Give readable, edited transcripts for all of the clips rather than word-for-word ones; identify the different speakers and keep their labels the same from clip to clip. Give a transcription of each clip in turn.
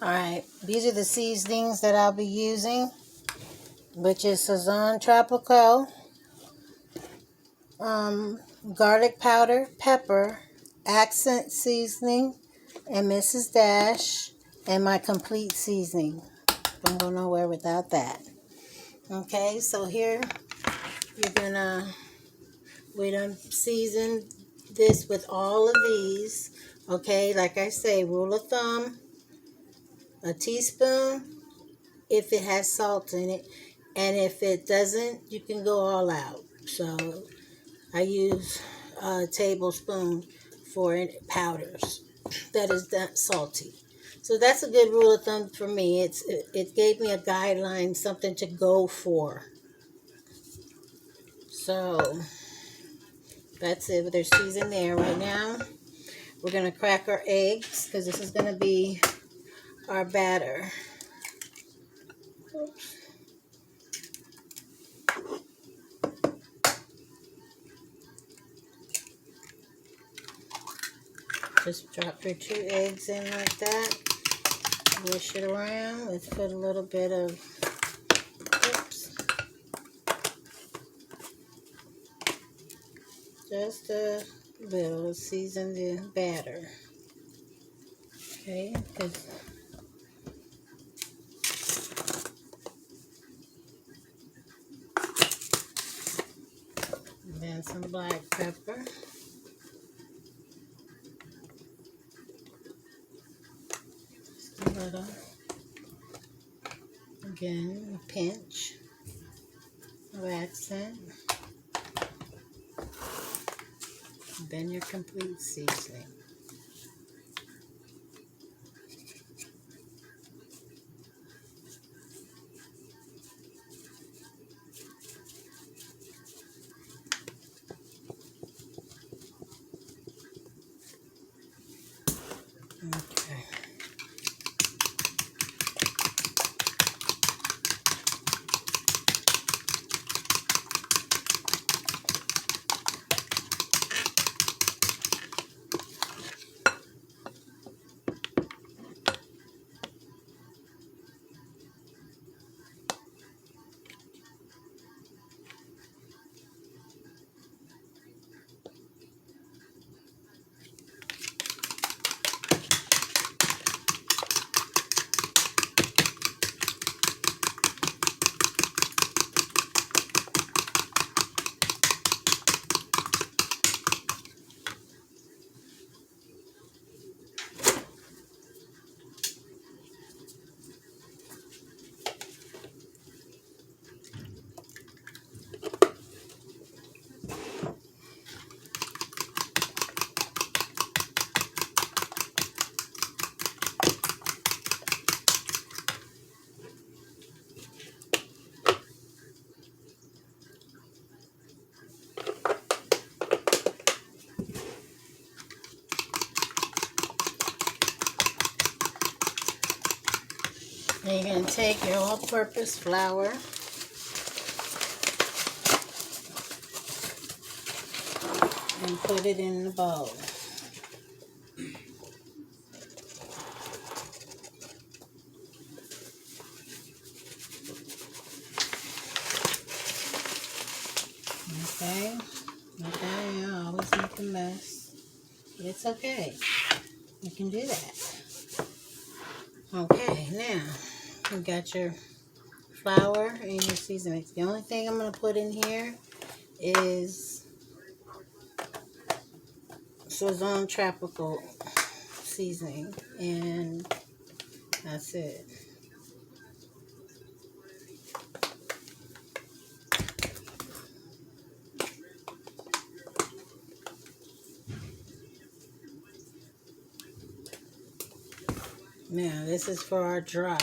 Speaker 1: Alright, these are the seasonings that I'll be using, which is Sazon Tropical, garlic powder, pepper, accent seasoning, and Mrs. Dash, and my complete seasoning. Don't go nowhere without that. Okay, so here we done season this with all of these. Okay, like I say, rule of thumb, a teaspoon if it has salt in it, and if it doesn't, you can go all out. So I use a tablespoon for powders that is not salty. So that's a good rule of thumb for me. It gave me a guideline, something to go for. So that's it. They're seasoned there right now. We're going to crack our eggs because this is going to be our batter. Oops. Just drop your 2 eggs in like that. Wish it around. Let's put a little bit of, oops, just a little, season the batter. Okay, because then some black pepper. Just a little. Again, a pinch of accent. And then your complete seasoning. Okay. Now you're going to take your all-purpose flour and put it in the bowl. Okay, okay, I always make a mess, but it's okay. You can do that. Okay, now you got your flour and your seasonings. The only thing I'm going to put in here is Sazon Tropical seasoning, and that's it. Now this is for our dry.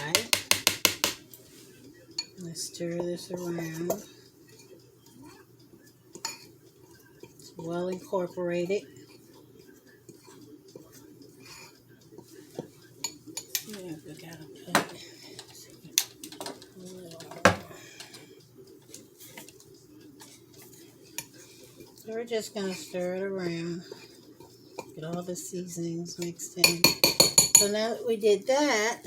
Speaker 1: Let's stir this around. It's well incorporated. Yeah, we gotta put a little. So we're just gonna stir it around. Get all the seasonings mixed in. So now that we did that,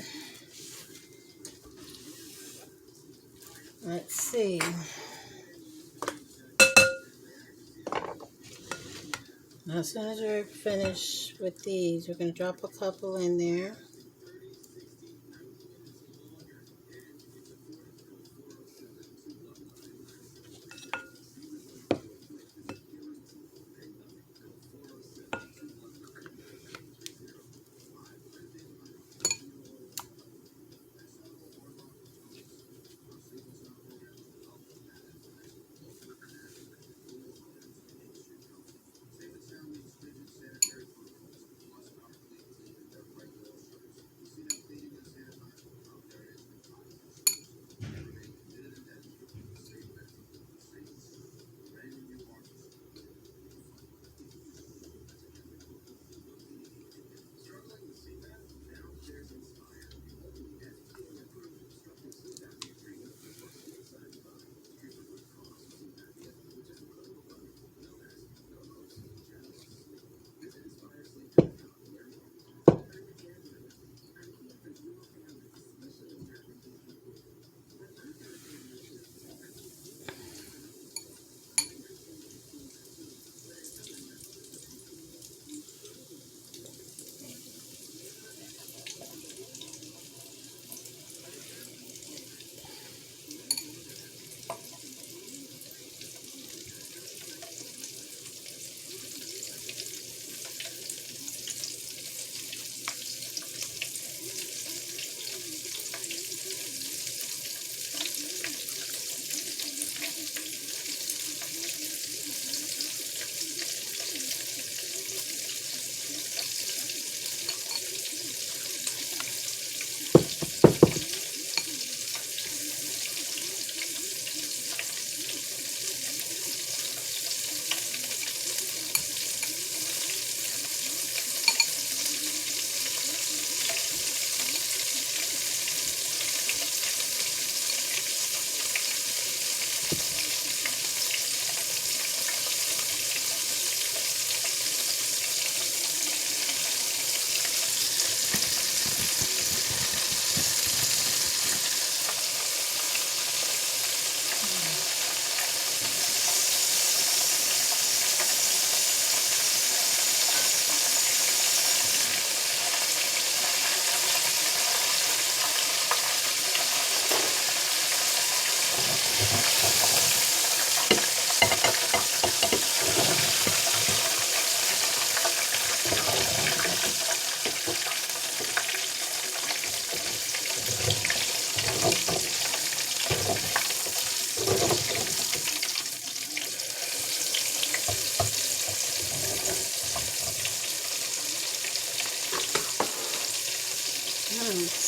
Speaker 1: Let's see. As soon as we're finished with these, we're going to drop a couple in there.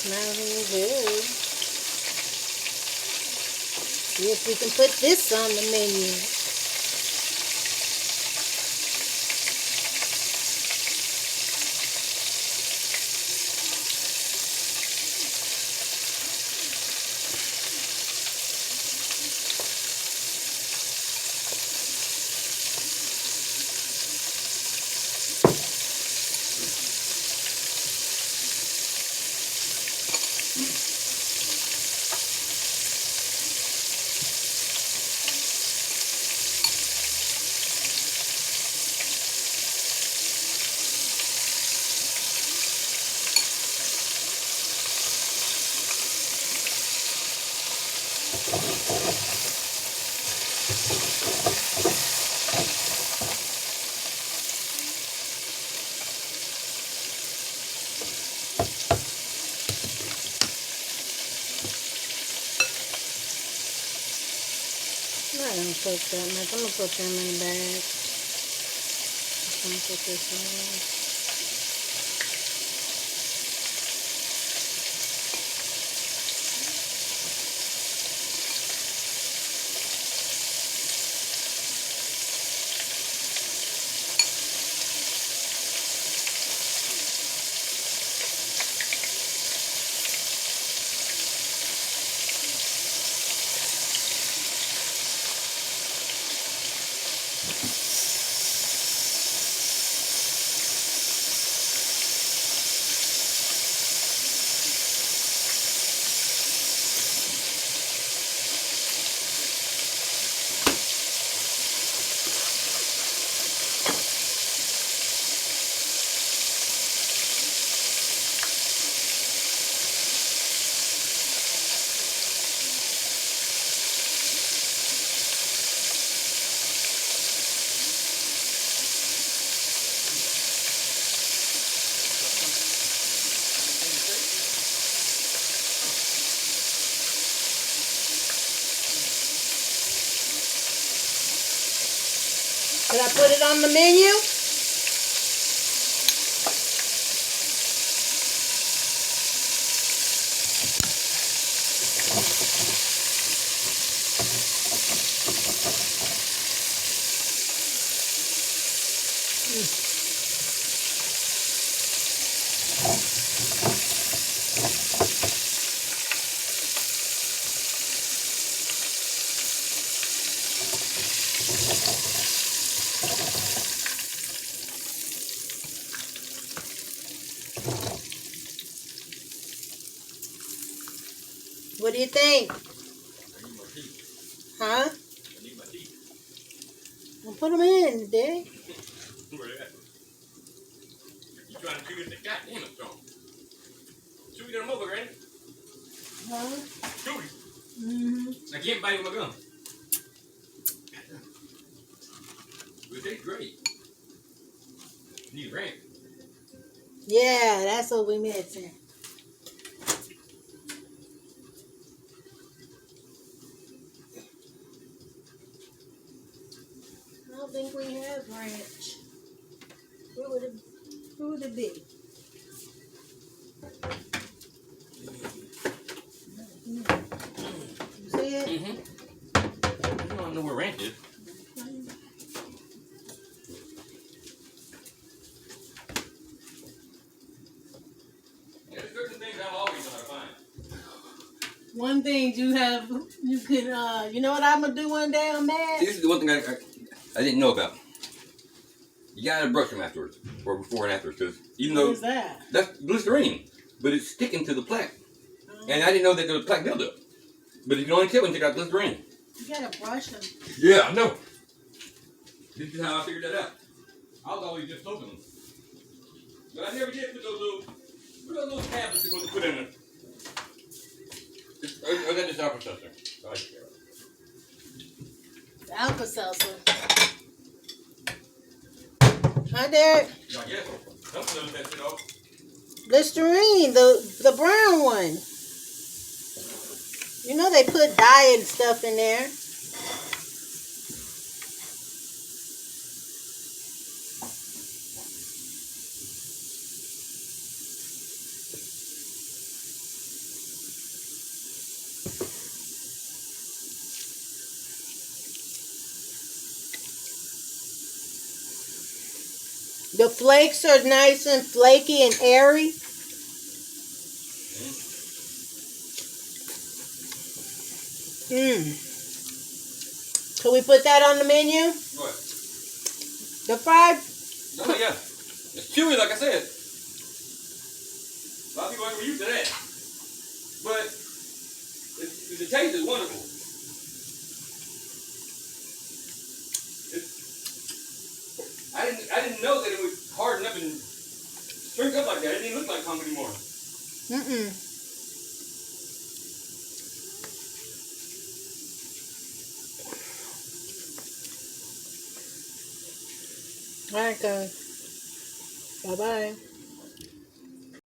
Speaker 1: Smelling good. See if we can put this on the menu. I don't cook that much. I'm going to put them in a bag. I'm going to put this in. Should I put it on the menu? What do you think?
Speaker 2: I need my teeth.
Speaker 1: Huh?
Speaker 2: I need my teeth.
Speaker 1: Well, put them in, Daddy.
Speaker 2: Where they at? You trying to chew it? Goddamn it, strong. Chew it in them over, Granny.
Speaker 1: Huh?
Speaker 2: Chew it.
Speaker 1: Mm-hmm.
Speaker 2: I can't bite with my gum. But it tastes great. Need ranch.
Speaker 1: Yeah, that's what we missing. I don't think we have ranch. Who would it be? You see it?
Speaker 2: Mm-hmm. You don't know where ranch is. There's certain things I'll always know how to find.
Speaker 1: One thing you can, you know what I'm gonna do one day on that?
Speaker 2: See, this is the one thing I didn't know about. You gotta brush them afterwards, or before and afterwards, because even though
Speaker 1: What is that?
Speaker 2: that's glycerine, but it's sticking to the plaque, and I didn't know that there was plaque buildup. But you can only tell when you got glycerine.
Speaker 1: You gotta brush them.
Speaker 2: Yeah, I know. This is how I figured that out. I was always just soaking them, but I never did put those little tablets you're supposed to put in there. Or that just apple seltzer.
Speaker 1: Alka-Seltzer. Hi, Derek.
Speaker 2: Yeah, I guess. Something else that shit off.
Speaker 1: Listerine, the brown one. You know they put dye and stuff in there. The flakes are nice and flaky and airy. Can we put that on the menu?
Speaker 2: What?
Speaker 1: The fried.
Speaker 2: Oh, yeah. It's chewy, like I said. A lot of people ain't used to that. But the taste is wonderful. I didn't know that it would harden up and shrink up like that. It didn't look like conch anymore.
Speaker 1: All right, guys. Bye-bye.